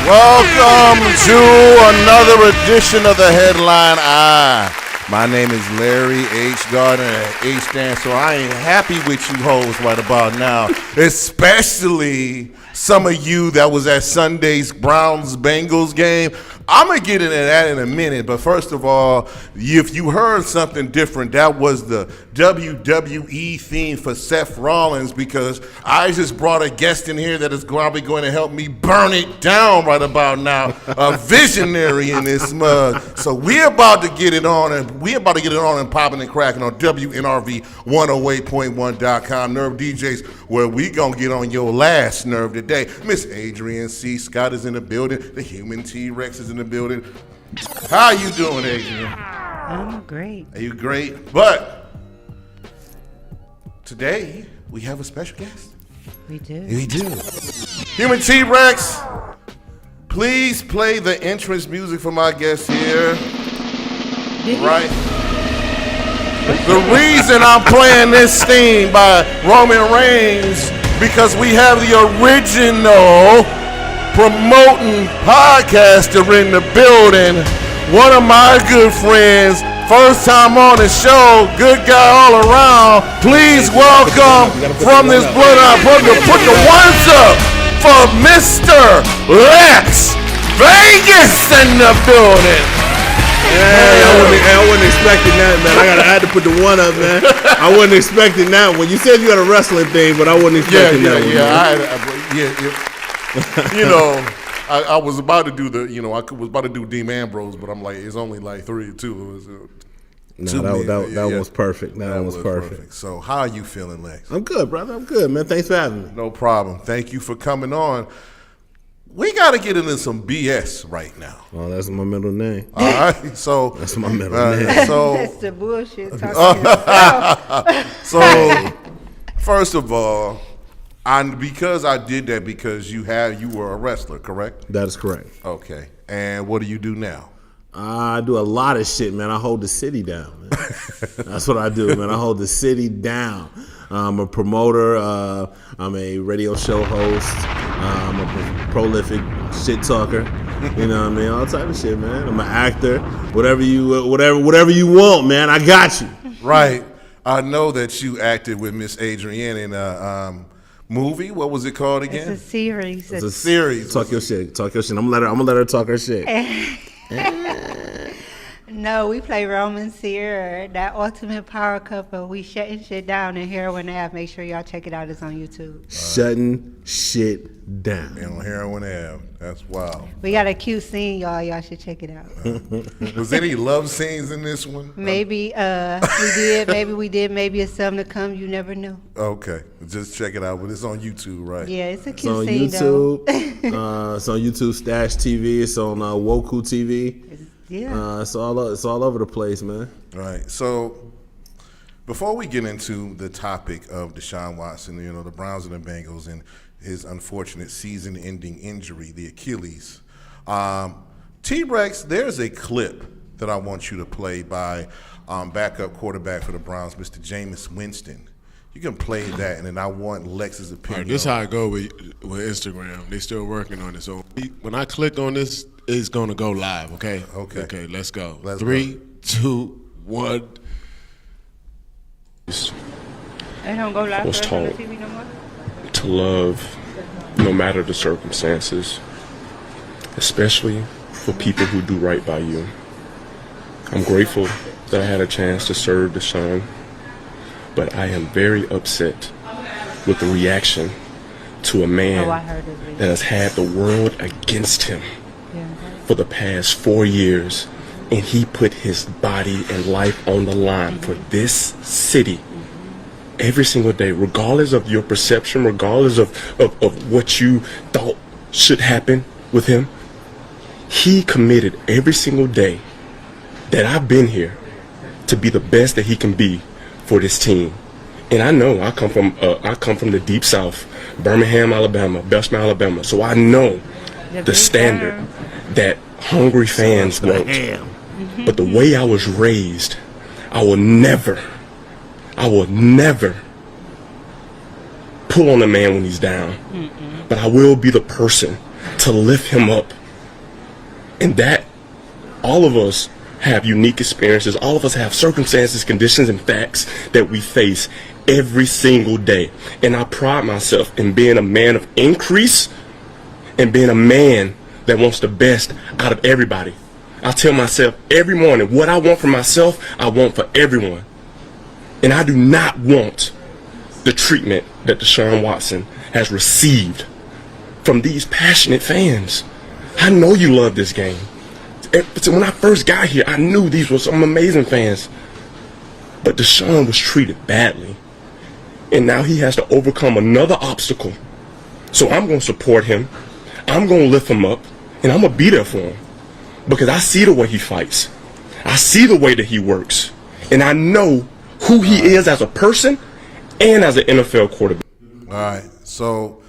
Welcome to another edition of the Headline Eye. My name is Larry H. Gardner. H stands so I ain't happy with you hoes right about now, especially some of you that was at Sunday's Browns-Bengals game. I'm going to get into that in a minute, but first of all, if you heard something different, that was the WWE theme for Seth Rollins, because I just brought a guest in here that is probably going to help me burn it down right about now, a visionary in this mug. So we're about to get it on, and popping and cracking on WNRV 108.1.com, Nerve DJs, where we going to get on your last nerve today. Miss Adrian C. Scott is in the building. The human T-Rex is in the building. How you doing, Adrian? I'm great. Are you great? But today we have a special guest. We do. Human T-Rex, please play the entrance music for my guest here. Right. The reason I'm playing this theme by Roman Reigns because we have the original promoting podcaster in the building. One of my good friends, first time on the show, good guy all around. Please welcome from this bloodline program, put the ones up for Mr. Lex Vegas in the building. I wasn't expecting that, man. I had to put the one up, man. I wasn't expecting that one. You said you had a wrestling thing, but I wasn't expecting that one. You know, I was about to do was about to do Dean Ambrose, but I'm like, it's only like 3 or 2. That was perfect. That was perfect. So how are you feeling, Lex? I'm good, brother. I'm good, man. Thanks for having me. No problem. Thank you for coming on. We got to get into some BS right now. Oh, that's my middle name. All right, so that's my middle name. So that's the bullshit talking So first of all, because I did that because you were a wrestler, correct? That is correct. Okay, and what do you do now? I do a lot of shit, man. I hold the city down, man. That's what I do, man. I hold the city down. I'm a promoter. I'm a radio show host. I'm a prolific shit talker. You know what I mean? All type of shit, man. I'm an actor. Whatever you want, man. I got you. Right. I know that you acted with Miss Adrienne in a movie. What was it called again? It's a series. It's a series. Talk your shit. I'm gonna let her talk her shit. No, we play Roman Seer, that ultimate power couple. We shutting shit down in Heroin Ave. Make sure y'all check it out. It's on YouTube. Shutting shit down. And on Heroin Ave. That's wild. We got a cute scene, y'all. Y'all should check it out. Was any love scenes in this one? Maybe we did. Maybe we did. Maybe it's something to come. You never know. Okay. Just check it out. But it's on YouTube, right? Yeah, it's a It's cute on scene, YouTube. though. It's on YouTube Stash TV. It's on Woku TV. Yeah. It's all over the place, man. All right. So before we get into the topic of Deshaun Watson, the Browns and the Bengals and his unfortunate season-ending injury, the Achilles, T-Rex, there's a clip that I want you to play by backup quarterback for the Browns, Mr. Jameis Winston. You can play that, and then I want Lex's opinion. Right, this is how I go with Instagram. They still working on it. So when I click on this, it's going to go live, okay? Okay, let's go. 3, 2, 1. They don't go live was for us on the taught TV no more? to love no matter the circumstances, especially for people who do right by you. I'm grateful that I had a chance to serve the son, but I am very upset with the reaction to a man that has had the world against him for the past 4 years, and he put his body and life on the line for this city every single day, regardless of your perception, regardless of what you thought should happen with him. He committed every single day that I've been here to be the best that he can be for this team. And I know I come from the deep south, Birmingham, Alabama, Belsham, Alabama. So I know the standard that hungry fans want. But the way I was raised, I will never pull on a man when he's down. But I will be the person to lift him up. And that all of us have unique experiences. All of us have circumstances, conditions, and facts that we face every single day. And I pride myself in being a man of increase and being a man that wants the best out of everybody. I tell myself every morning what I want for myself, I want for everyone. And I do not want the treatment that Deshaun Watson has received from these passionate fans. I know you love this game. When I first got here, I knew these were some amazing fans. But Deshaun was treated badly. And now he has to overcome another obstacle. So I'm going to support him. I'm going to lift him up. And I'm going to be there for him. Because I see the way he fights. I see the way that he works. And I know who he is as a person and as an NFL quarterback. All right. So,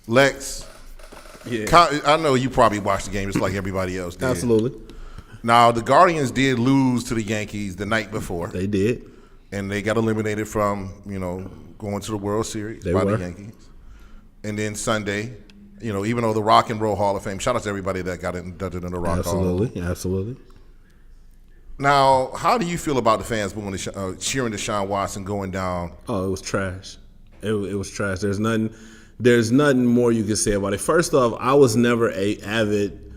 Lex, I know you probably watched the game just like everybody else did. Absolutely. Now, the Guardians did lose to the Yankees the night before. They did. And they got eliminated from, going to the World Series by the Yankees. And then Sunday, even though the Rock and Roll Hall of Fame, shout out to everybody that got inducted in the Rock Hall. Absolutely. Now, how do you feel about the fans booing cheering Deshaun Watson going down? Oh, it was trash. It was trash. There's nothing more you can say about it. First off, I was never a avid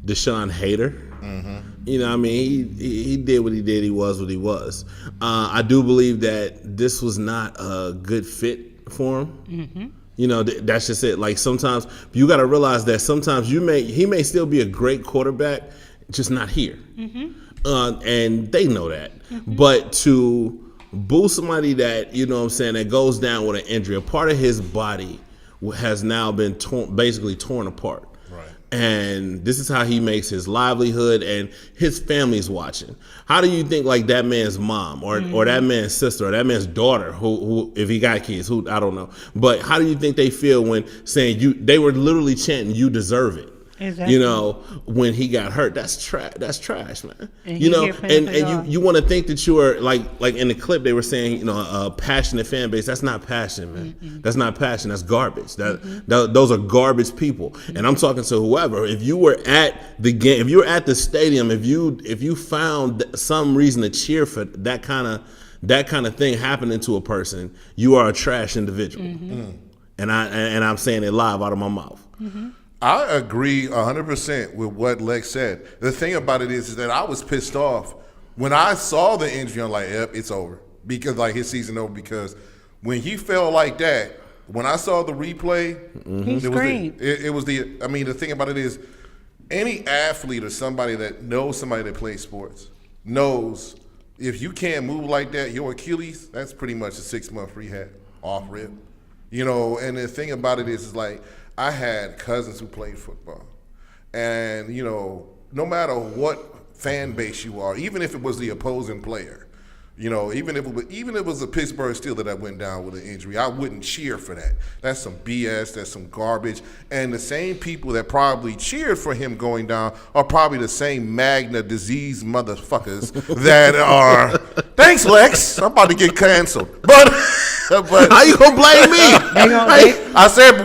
Deshaun hater. Mm-hmm. He did what he did. He was what he was. I do believe that this was not a good fit for him. Mm-hmm. That's just it. Like, sometimes you got to realize that sometimes he may still be a great quarterback, just not here. Mm-hmm. And they know that. Mm-hmm. But to boo somebody that, that goes down with an injury, a part of his body has now been basically torn apart. Right. And this is how he makes his livelihood, and his family's watching. How do you think like that man's mom or that man's sister or that man's daughter, who if he got kids, who I don't know, but how do you think they feel when saying they were literally chanting, "You deserve it"? Exactly. When he got hurt, that's trash, man. And you want to think that you are like in the clip they were saying, a passionate fan base. That's not passion, man. Mm-mm. That's not passion. That's garbage. Those are garbage people. Mm-hmm. And I'm talking to whoever. If you were at the game, if you were at the stadium, if you found some reason to cheer for that kind of thing happening to a person, you are a trash individual. Mm-hmm. And I'm saying it live out of my mouth. Mm-hmm. I agree 100% with what Lex said. The thing about it is that I was pissed off when I saw the injury. I'm like, yep, it's over, because his season over. Because when he fell like that, when I saw the replay, he screamed. The thing about it is, any athlete or somebody that knows somebody that plays sports knows if you can't move like that, your Achilles, that's pretty much a 6-month rehab off rip. And the thing about it is like, I had cousins who played football, and no matter what fan base you are, even if it was the opposing player, even if it was a Pittsburgh Steeler that went down with an injury, I wouldn't cheer for that. That's some BS. That's some garbage. And the same people that probably cheered for him going down are probably the same Magna disease motherfuckers that are. Thanks, Lex. I'm about to get canceled, but how you gonna blame me?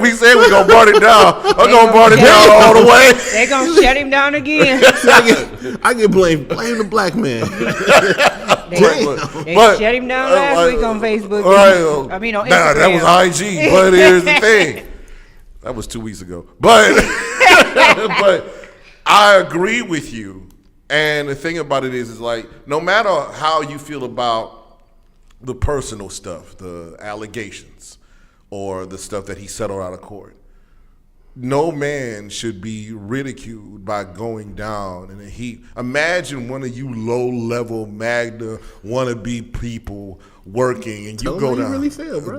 We said we're gonna burn it down. I'm gonna burn it down all the way. They're gonna shut him down again. I get blamed. Blame the black man. They shut him down last week on Facebook. On Instagram. That was IG. But here's the thing. That was 2 weeks ago. But I agree with you. And the thing about it is like, no matter how you feel about the personal stuff, the allegations, or the stuff that he settled out of court, no man should be ridiculed by going down in a heap. Imagine one of you low-level Magna wannabe people working, and you go down, really feel, bro.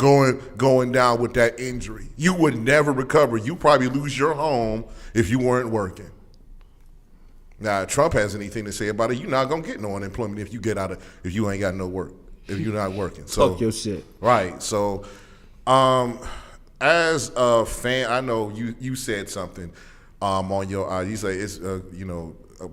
going down with that injury. You would never recover. You probably lose your home if you weren't working. Now, if Trump has anything to say about it, you're not gonna get no unemployment if you ain't got no work, if you're not working. So fuck your shit. Right. So, as a fan, I know you said something on your you say it's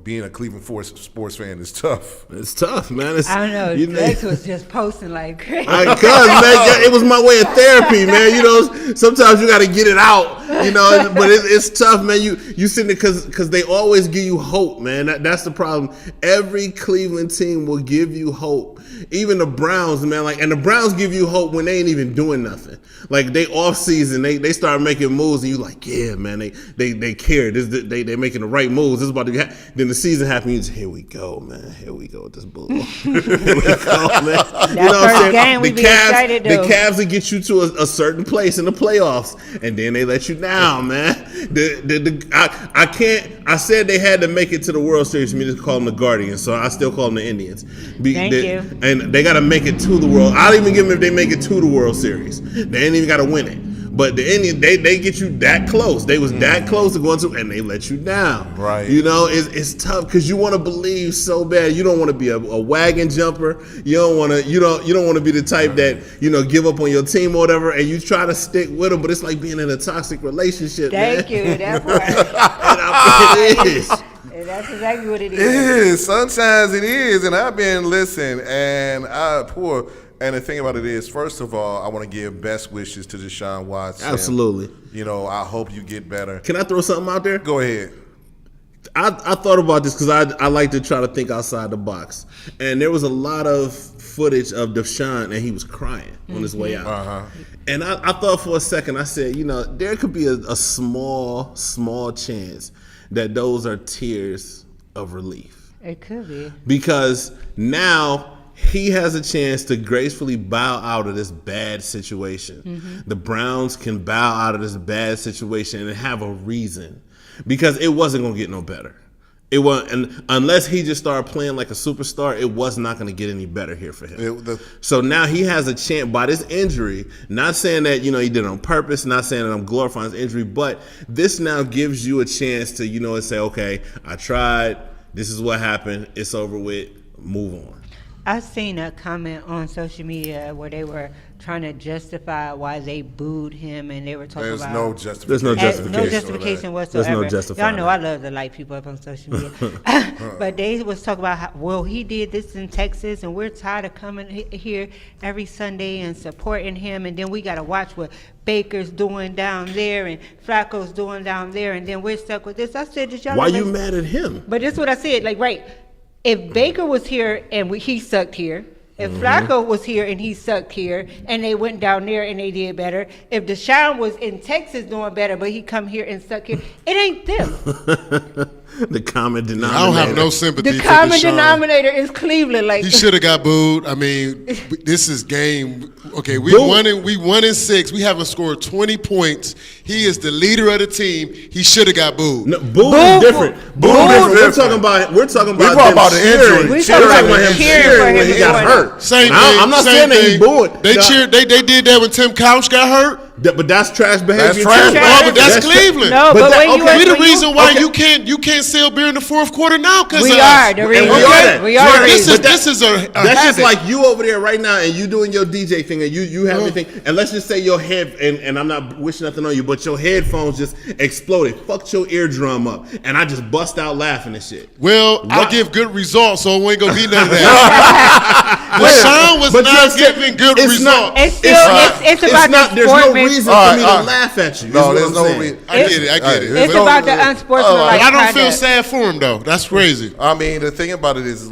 being a Cleveland sports fan is tough. It's tough, man. I don't know. Lex was just posting like crazy. Man, it was my way of therapy, man. Sometimes you got to get it out. You know, but it's tough, man. You sitting there because they always give you hope, man. That's the problem. Every Cleveland team will give you hope. Even the Browns, man. And the Browns give you hope when they ain't even doing nothing. Like they off season, they start making moves, and you like, yeah, man. They care. They making the right moves. This is about to happen. Then the season happens. You just, here we go, man. Here we go with this bull. Here we go, man. You know what I'm saying? The Cavs will get you to a certain place in the playoffs, and then they let you down, man. I said they had to make it to the World Series for me to call them the Guardians, so I still call them the Indians. Thank you. And they got to make it to the World. I'll even give them if they make it to the World Series. They ain't even got to win it. But the Indians, they get you that close. They was that close to going to, and they let you down. Right. You know, it's tough because you want to believe so bad. You don't want to be a wagon jumper. You don't want to be the type that give up on your team or whatever, and you try to stick with them. But it's like being in a toxic relationship. Thank you. That's right. It is. That's exactly what it is. It is. Sometimes it is, and I've been listening, and And the thing about it is, first of all, I want to give best wishes to Deshaun Watson. Absolutely. I hope you get better. Can I throw something out there? Go ahead. I thought about this because I like to try to think outside the box. And there was a lot of footage of Deshaun, and he was crying on his way out. Uh-huh. And I thought for a second, I said, there could be a small chance that those are tears of relief. It could be. Because now he has a chance to gracefully bow out of this bad situation. Mm-hmm. The Browns can bow out of this bad situation and have a reason, because it wasn't going to get no better. It wasn't, and unless he just started playing like a superstar, it was not going to get any better here for him. So now he has a chance by this injury. Not saying that he did it on purpose. Not saying that I'm glorifying his injury, but this now gives you a chance to say, okay, I tried. This is what happened. It's over with. Move on. I've seen a comment on social media where they were trying to justify why they booed him, and they were talking There's about no justification. There's no justification. No justification whatsoever. There's no justifying. Y'all know I love to light people up on social media. But they was talking about how, he did this in Texas, and we're tired of coming here every Sunday and supporting him, and then we got to watch what Baker's doing down there and Flacco's doing down there, and then we're stuck with this. I said, why you mad at him? But this is what I said, if Baker was here and he sucked here, if Flacco was here and he sucked here, and they went down there and they did better, if Deshaun was in Texas doing better, but he come here and suck here, it ain't them. The common denominator. I don't have no sympathy for The common Deshaun. denominator is Cleveland. He should have got booed. I mean, this is game. Okay, we won in 6. We haven't scored 20 points. He is the leader of the team. He should have got booed. No, boo is different. Boo is different. We're talking about the injury. We're talking about him cheering when he got hurt. Same thing. I'm not saying that he booed. They cheered. They did that when Tim Couch got hurt. But that's trash behavior. That's trash. No, but that's Cleveland. No, but we the reason why you can't sell beer in the fourth quarter now because we are the reason. We are. This is a that's just habit. like you over there right now, and you doing your DJ thing, and you have anything. And let's just say your head, and I'm not wishing nothing on you, but your headphones just exploded, fucked your eardrum up, and I just bust out laughing and shit. Well, I give good results, so it ain't gonna be none of that. Deshaun was not giving good results. It's about the There's no sportsman. reason for me to laugh at you. No, there's no reason. I get it. It's about the unsportsmanlike. But I don't feel sad for him though. That's crazy. I mean, the thing about it is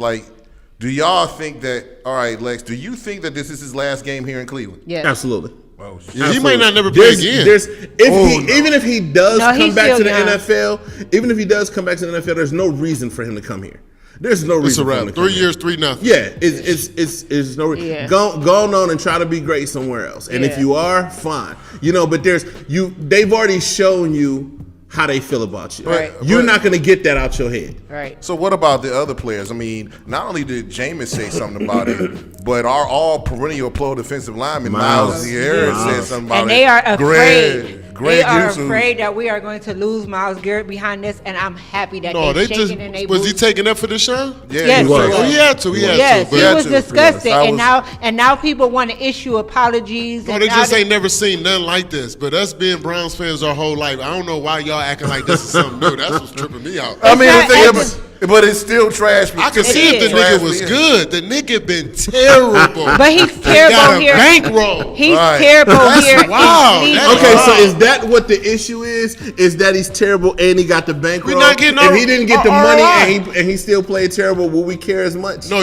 do y'all think that? All right, Lex. Do you think that this is his last game here in Cleveland? Yeah, absolutely. Oh, shit. Yeah, he may not never play again. Even if he does come back to the young. NFL, even if he does come back to the NFL, there's no reason for him to come here. There's no reason. It's a wrap. 3 years, 3-0. Yeah, it's no reason. Yeah. Go on and try to be great somewhere else. And if you are, fine. But they've already shown you how they feel about you. Right. You're not going to get that out your head. right. So what about the other players? I mean, not only did Jameis say something about it, but our all perennial pro defensive lineman Miles Garrett said something about And it. they are afraid. They are Yusuf. afraid that we are going to lose Myles Garrett behind this, and I'm happy that No, they're they shaking just and they was he boots. taking up for Deshaun? Yeah, Yes, he was. he was. Oh, he had to. Yes, But he was disgusted, I and was- now people want to issue apologies. no, and they now just ain't never seen nothing like this. But us being Browns fans our whole life, I don't know why y'all acting like this is something new. That's what's tripping me out. I mean, not- the thing it's about just- But it's still trash. I can see if the nigga was good. The nigga been terrible. But he's terrible here. Bankroll. He's terrible here. Wow. Okay, so is that what the issue is? Is that he's terrible and he got the bankroll? We're not getting if he didn't get the money and he still played terrible, will we care as much? No,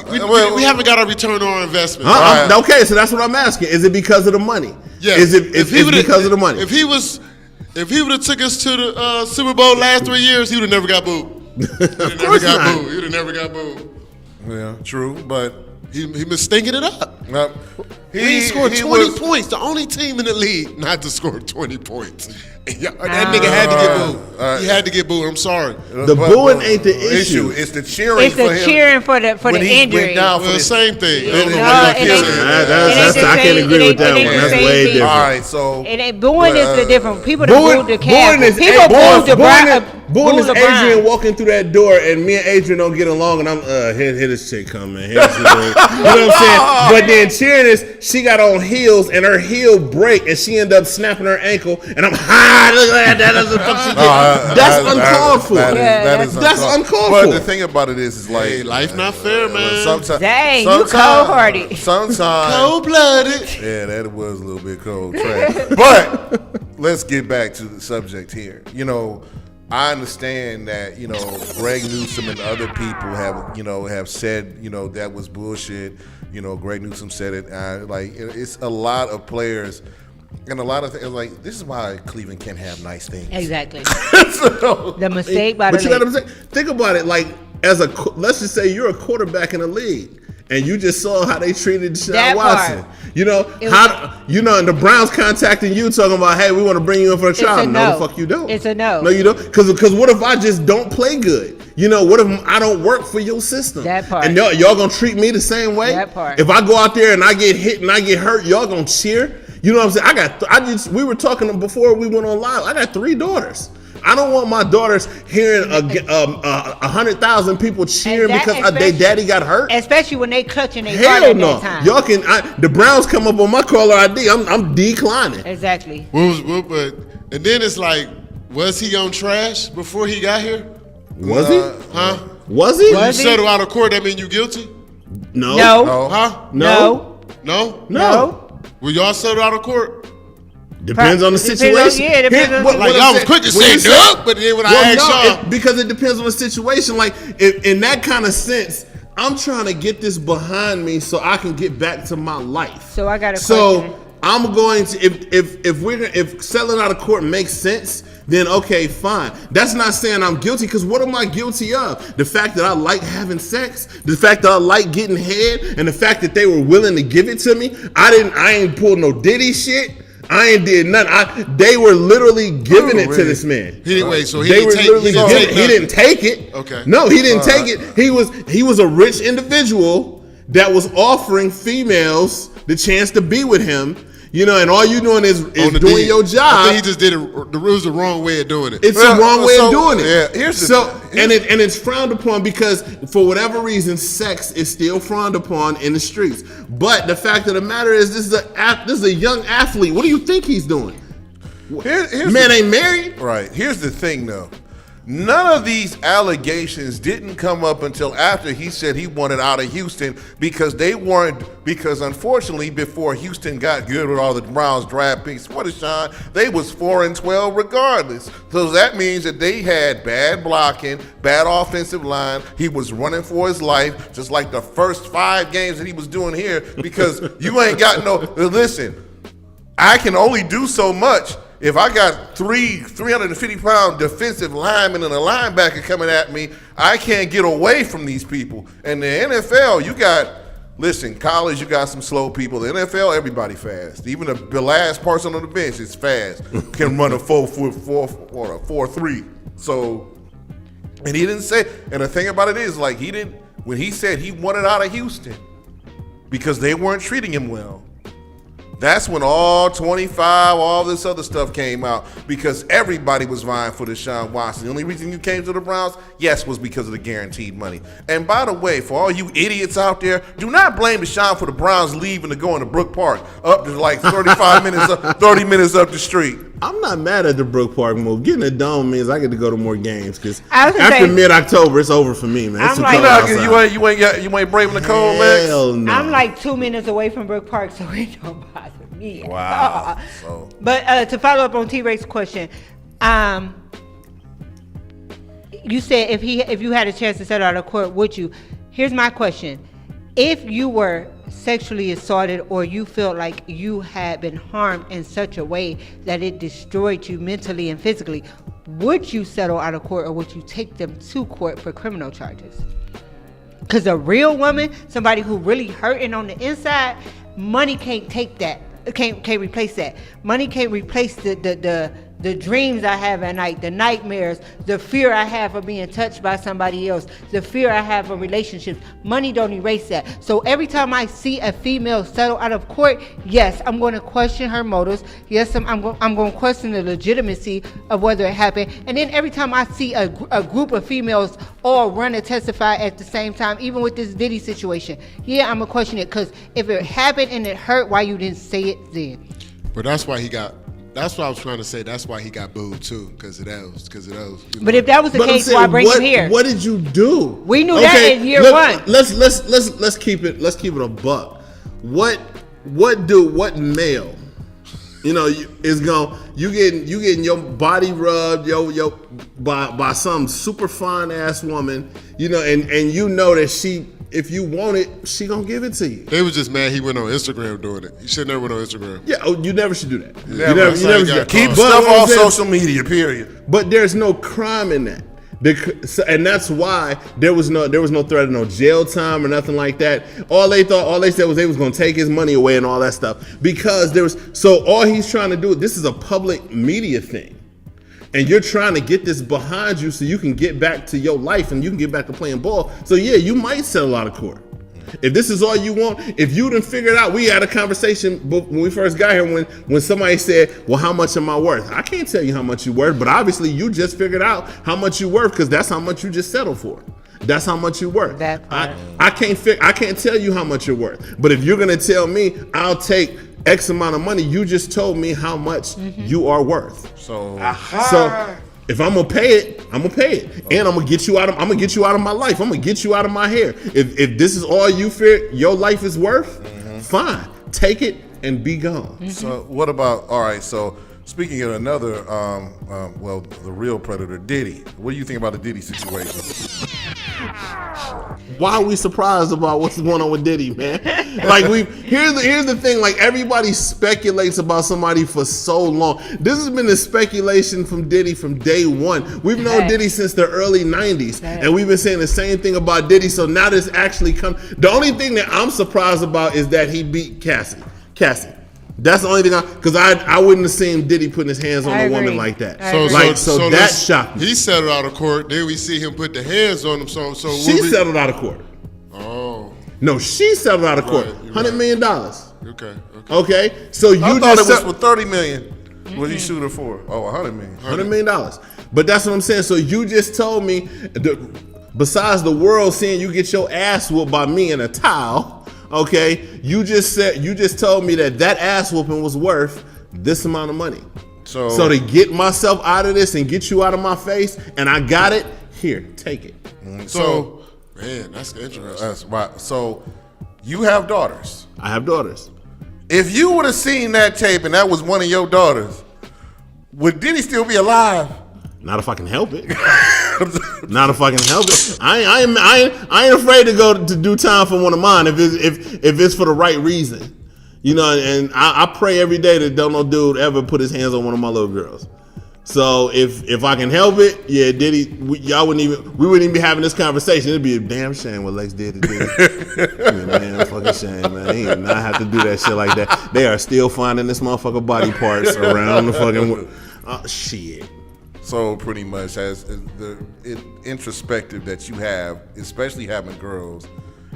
we haven't got a return on our investment. Okay, so that's what I'm asking. Is it because of the money? Yeah. Is it because of the money? If he would have took us to the Super Bowl last 3 years, he would have never got booed. He would have never got booed. Yeah, true, but he was stinking it up. He scored 20 points. The only team in the league not to score 20 points. That nigga had to get booed. He had to get booed. I'm sorry. The booing ain't the issue. It's the cheering. It's the cheering for the injury. Went down for the same thing. I can't agree with that one. That's way different. All right, so booing is the different. People that booed the calf. People booed the Brown. Booing is Adrian walking through that door, and me and Adrian don't get along, and I'm here this chick coming. You know what I'm saying? But then cheering is she got on heels, and her heel break, and she ended up snapping her ankle, and I'm look at that. That's uncalled for. That's uncalled for. But the thing about it is like life not fair, man. Dang, you cold-hearted. Sometimes cold-blooded. Yeah, that was a little bit cold trash. But let's get back to the subject here. You know, I understand that, you know, Greg Newsom and other people have said, you know, that was bullshit. You know, Greg Newsom said it. It's a lot of players and a lot of things. Like, this is why Cleveland can't have nice things. Exactly. So, the mistake by the league. But you got to think about it. Like, let's just say you're a quarterback in the league. And you just saw how they treated Deshaun Watson. You know, and the Browns contacting you talking about, hey, we want to bring you in for a trial. No, the fuck you don't. It's a no. No, you don't. Because what if I just don't play good? You know, what if I don't work for your system? That part. And y'all going to treat me the same way? That part. If I go out there and I get hit and I get hurt, y'all going to cheer? You know what I'm saying? We were talking before we went on live. I got 3 daughters. I don't want my daughters hearing 100,000 people cheering because their daddy got hurt. Especially when they clutching their heart at that time. Y'all can. The Browns come up on my caller ID. I'm declining. Exactly. And then it's like, was he on trash before he got here? Was he? Huh? Was he? When you settle out of court, that mean you guilty? No. Huh? No. Will y'all settle out of court? Depends on the situation. Y'all was quick to say no, but then when I asked y'all, because it depends on the situation. Like in that kind of sense, I'm trying to get this behind me so I can get back to my life. So I got a question. I'm going to if settling out of court makes sense, then okay, fine. That's not saying I'm guilty, because what am I guilty of? The fact that I like having sex, the fact that I like getting head, and the fact that they were willing to give it to me. I ain't pulled no Diddy shit. I ain't did nothing. They were literally giving it to this man. He didn't take it. Okay. No, he didn't take it. He was a rich individual that was offering females the chance to be with him. You know, and all you doing is doing your job. I think he just did it. It was the wrong way of doing it. It's the wrong way of doing it. Yeah, it's frowned upon because for whatever reason, sex is still frowned upon in the streets. But the fact of the matter is, this is a young athlete. What do you think he's doing? Man ain't married. Right. Here's the thing, though. None of these allegations didn't come up until after he said he wanted out of Houston because unfortunately before Houston got good with all the Browns draft picks for Deshaun, they was 4-12 regardless. So that means that they had bad blocking, bad offensive line. He was running for his life, just like the first 5 games that he was doing here, because you ain't got listen, I can only do so much. If I got 350-pound defensive linemen and a linebacker coming at me, I can't get away from these people. And the NFL, college, you got some slow people. The NFL, everybody fast. Even the last person on the bench is fast. Can run a 4.3. So, and he didn't say, and the thing about it is, like, when he said he wanted out of Houston because they weren't treating him well, that's when all 25, all this other stuff came out, because everybody was vying for Deshaun Watson. The only reason you came to the Browns, yes, was because of the guaranteed money. And by the way, for all you idiots out there, do not blame Deshaun for the Browns leaving to go into Brook Park up to like 30 minutes up the street. I'm not mad at the Brook Park move. Getting a dome means I get to go to more games because I was gonna after say- mid-October, it's over for me, man. It's I'm too like- cold outside. You ain't braving the cold, Lex? Hell no. I'm like 2 minutes away from Brook Park, so it don't bother me. Wow. So- But to follow up on T-Rex's question, you said if you had a chance to settle out of court, would you? Here's my question. If you were sexually assaulted or you felt like you had been harmed in such a way that it destroyed you mentally and physically, would you settle out of court or would you take them to court for criminal charges? Because a real woman, somebody who really hurting on the inside, money can't take that. Can't replace that. Money can't replace the dreams I have at night, the nightmares, the fear I have of being touched by somebody else, the fear I have of relationships. Money don't erase that. So every time I see a female settle out of court, yes, I'm going to question her motives. Yes, I'm going to question the legitimacy of whether it happened. And then every time I see a group of females all run and testify at the same time, even with this Diddy situation, yeah, I'm going to question it, because if it happened and it hurt, why you didn't say it then? But that's why he got. That's what I was trying to say. That's why he got booed too, because of those. You know. But if that was the But I'm case, saying, why bring him here? What did you do? We knew that in year one. Let's keep it a buck. What male, you getting your body rubbed by some super fine ass woman, and you know that she, if you want it, she gonna give it to you. They was just mad he went on Instagram doing it. He should never went on Instagram. Yeah, you never should do that. You Never. never should. Keep But stuff what I'm off saying- social media, period. But there's no crime in that. And that's why there was no threat of no jail time or nothing like that. All they said was they was gonna take his money away and all that stuff. Because so all he's trying to do, this is a public media thing. And you're trying to get this behind you so you can get back to your life and you can get back to playing ball. So yeah, you might settle out of court. If this is all you want, if you done figured out, we had a conversation when we first got here when somebody said, well, how much am I worth? I can't tell you how much you're worth, but obviously you just figured out how much you're worth because that's how much you just settled for. That's how much you're worth. I can't tell you how much you're worth. But if you're gonna tell me I'll take X amount of money, you just told me how much you are worth. So if I'm gonna pay it, I'm gonna pay it, and I'm gonna get you out of my life. I'm gonna get you out of my hair. If this is all you fear your life is worth, fine, take it and be gone. So what about? All right. So speaking of another, the real predator, Diddy. What do you think about the Diddy situation? Why are we surprised about what's going on with Diddy, man? Like here's the thing. Like everybody speculates about somebody for so long. This has been the speculation from Diddy from day one. We've known Diddy since the early '90s, and we've been saying the same thing about Diddy. So now this actually come. The only thing that I'm surprised about is that he beat Cassie. That's the only thing because I wouldn't have seen Diddy putting his hands on a woman like that. So that shocked me. He settled out of court. Then we see him put the hands on him. So she settled out of court. Oh. No, she settled out of court. $100 million. Okay. So you I thought it was for $30 million. What did he shoot her for? Oh, $100 million. $100 million. But that's what I'm saying. So you just told me, besides the world seeing you get your ass whooped by me in a towel. Okay, you just told me that ass whooping was worth this amount of money. So to get myself out of this and get you out of my face, and I got it, here, take it. So man, that's interesting. That's right. So you have daughters. I have daughters. If you would have seen that tape and that was one of your daughters, would Diddy still be alive? Not if I can help it. Not if I can help it. I ain't afraid to go to do time for one of mine if it's for the right reason. And I pray every day that don't no dude ever put his hands on one of my little girls. So if I can help it, yeah, Diddy, we wouldn't even be having this conversation. It'd be a damn shame what Lex did to Diddy. Man, fucking shame, man. He did not have to do that shit like that. They are still finding this motherfucker body parts around the fucking shit. So pretty much as the introspective that you have, especially having girls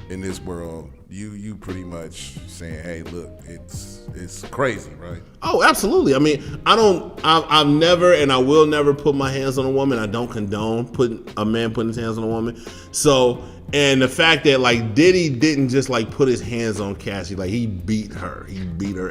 in this world, you pretty much saying, hey, look, it's crazy, right? Oh, absolutely. I mean, I've never and I will never put my hands on a woman. I don't condone putting a man putting his hands on a woman. So, and the fact that like Diddy didn't just like put his hands on Cassie, like he beat her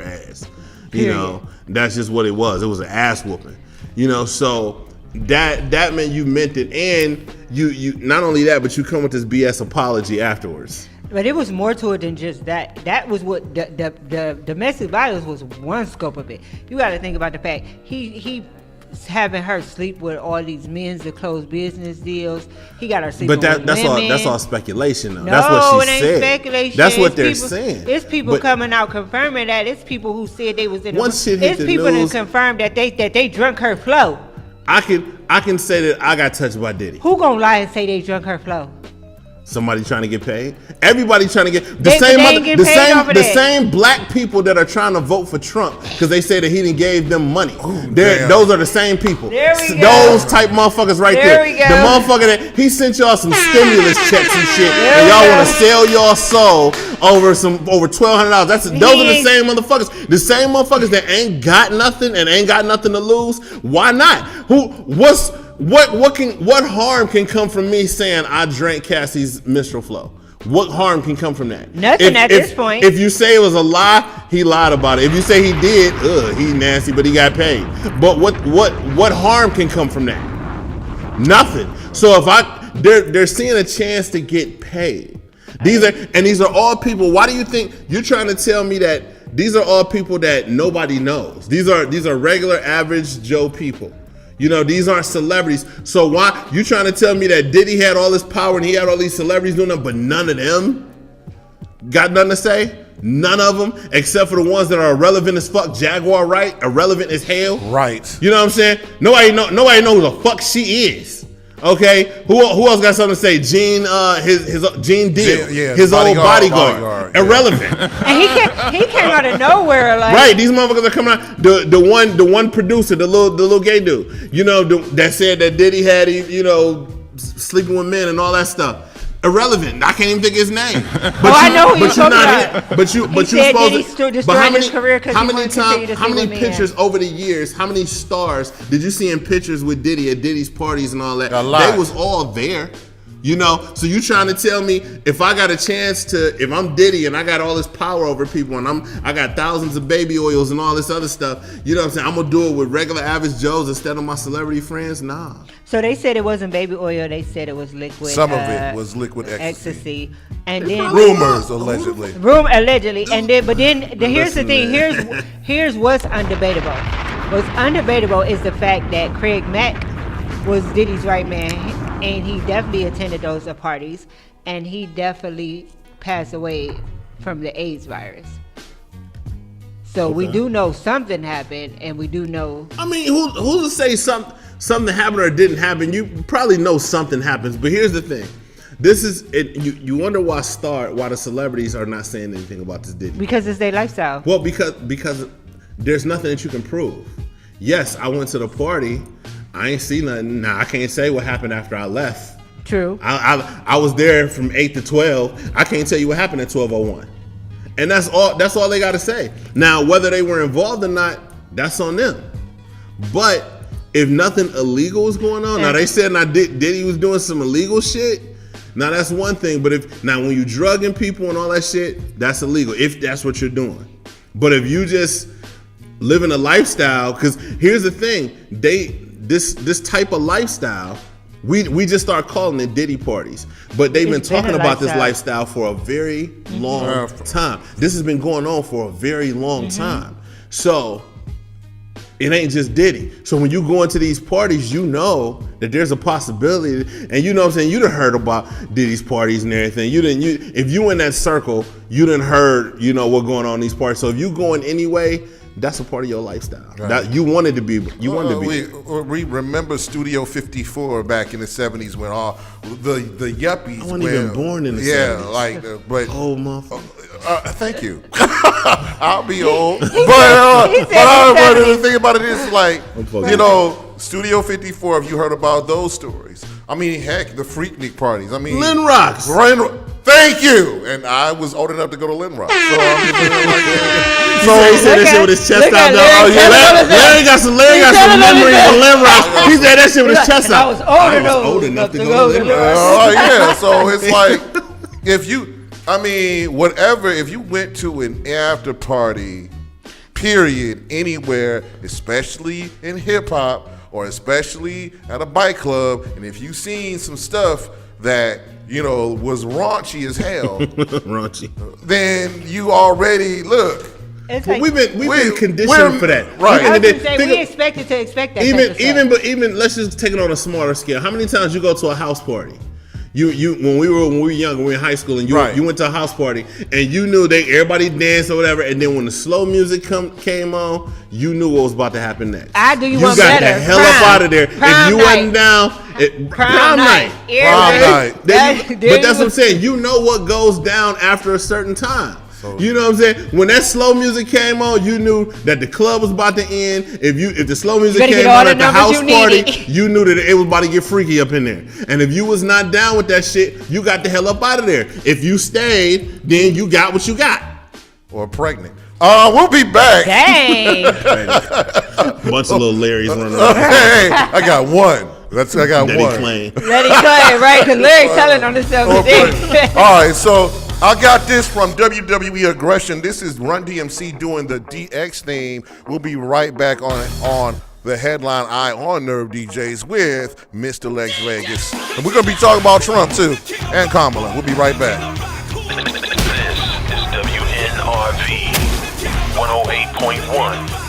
ass. You know, that's just what it was. It was an ass whooping. You know, so that meant you meant it, and you not only that, but you come with this BS apology afterwards. But it was more to it than just that. That was what the domestic violence was one scope of it. You got to think about the fact he having her sleep with all these men to close business deals. He got her sleeping with women. That's all speculation though. No, that's what she it ain't said. Speculation. That's what they're people, saying. It's people coming out confirming that. It's people who said they was in. Once shit hit it's the people news, that confirmed that they drunk her flow. I can say that I got touched by Diddy. Who gonna lie and say they drunk her flow? Somebody trying to get paid. Everybody trying to get the same black people that are trying to vote for Trump because they say that he didn't gave them money. Those are the same people. There we go. Those type motherfuckers right there. We go. The motherfucker that he sent y'all some stimulus checks and shit, and y'all want to sell y'all soul over $1,200. Those are the same motherfuckers. The same motherfuckers that ain't got nothing and ain't got nothing to lose. Why not? What harm can come from me saying I drank Cassie's menstrual flow? What harm can come from that? Nothing at this point. If you say it was a lie, he lied about it. If you say he did, he nasty, but he got paid. But what harm can come from that? Nothing. So they're seeing a chance to get paid. These are all people. Why do you think you're trying to tell me that these are all people that nobody knows? These are regular, average Joe people. You know, these aren't celebrities. So why you trying to tell me that Diddy had all this power and he had all these celebrities doing them, but none of them got nothing to say? None of them, except for the ones that are irrelevant as fuck. Jaguar Wright, irrelevant as hell. Right. You know what I'm saying? Nobody knows who the fuck she is. Okay, who else got something to say? Gene Deal, his old bodyguard. Irrelevant. And he came out of nowhere, like right. These motherfuckers are coming out. The one producer, the little gay dude, you know, that said that Diddy had sleeping with men and all that stuff. Irrelevant. I can't even think his name. I know who you're talking about. But you supposed to. But how many pictures over the years? How many stars did you see in pictures with Diddy at Diddy's parties and all that? A lot. They was all there. You know, so you trying to tell me if I got a chance to, if I'm Diddy and I got all this power over people and I got thousands of baby oils and all this other stuff, you know what I'm saying? I'm gonna do it with regular average Joes instead of my celebrity friends? Nah. So they said it wasn't baby oil. They said it was liquid. Some of it was liquid ecstasy. And then rumors allegedly. Allegedly. And then, but then here's the thing. Here's what's undebatable. What's undebatable is the fact that Craig Mack was Diddy's right man, and he definitely attended those parties, and he definitely passed away from the AIDS virus. So we do know something happened, and we do know. I mean, who's to say something happened or didn't happen? You probably know something happens, but here's the thing. This is it. You wonder why the celebrities are not saying anything about this Diddy. Because it's their lifestyle. Well, because there's nothing that you can prove. Yes, I went to the party. I ain't see nothing. Now, I can't say what happened after I left. True. I was there from 8 to 12. I can't tell you what happened at 12:01. And that's all they got to say. Now, whether they were involved or not, that's on them. But if nothing illegal was going on, now they said Diddy was doing some illegal shit. Now, that's one thing. But when you drugging people and all that shit, that's illegal if that's what you're doing. But if you just living a lifestyle, because here's the thing, this type of lifestyle, we just start calling it Diddy parties, but they've been talking about this lifestyle for a very long time. This has been going on for a very long time. So it ain't just Diddy. So when you go into these parties, you know that there's a possibility, and you know what I'm saying, you done heard about Diddy's parties and everything. If you in that circle, you done heard, what's going on in these parties. So if you going anyway, that's a part of your lifestyle. Right. That you wanted to be. We remember Studio 54 back in the 70s when all the yuppies. I wasn't even born in the 70s. But old motherfucker. Thank you. I'll be old. But the thing about it is, like, Studio 54. Have you heard about those stories? I mean, heck, the Freaknik parties. I mean, Lynn Rocks. Thank you. And I was old enough to go to Lynn Rock. So I'm just like that. So he said that shit with his chest out. Larry got some memories of Lynn Rock. He said that shit with his chest out. I was old enough to go to Lynn Rock. Oh, yeah. So it's like, if you went to an after party period, anywhere, especially in hip hop or especially at a bike club. And if you seen some stuff that, you know, was raunchy as hell, raunchy, then you already look. Well, we've been conditioned for that, right? I was gonna say, we expected to expect that. Even let's just take it on a smaller scale. How many times you go to a house party? You when we were young, when we were in high school, and you went to a house party, and you knew everybody danced or whatever, and then when the slow music came on, you knew what was about to happen next. I do you got better. the hell up out of there. If you wasn't down, prom night. But that's what I'm saying. You know what goes down after a certain time. You know what I'm saying? When that slow music came on, you knew that the club was about to end. If the slow music came on at the house party, you knew that it was about to get freaky up in there. And if you was not down with that shit, you got the hell up out of there. If you stayed, then you got what you got. Or pregnant. We'll be back. Dang. Bunch of little Larrys running around. Hey, I got one. I got Letty one. Clay. Letty Clay, right? Because Larry's telling on himself today. All right, so I got this from WWE Aggression. This is Run DMC doing the DX theme. We'll be right back on the headline Eye on Nerve DJs with Mr. Lex Vegas. And we're going to be talking about Trump, too, and Kamala. We'll be right back. This is WNRV 108.1.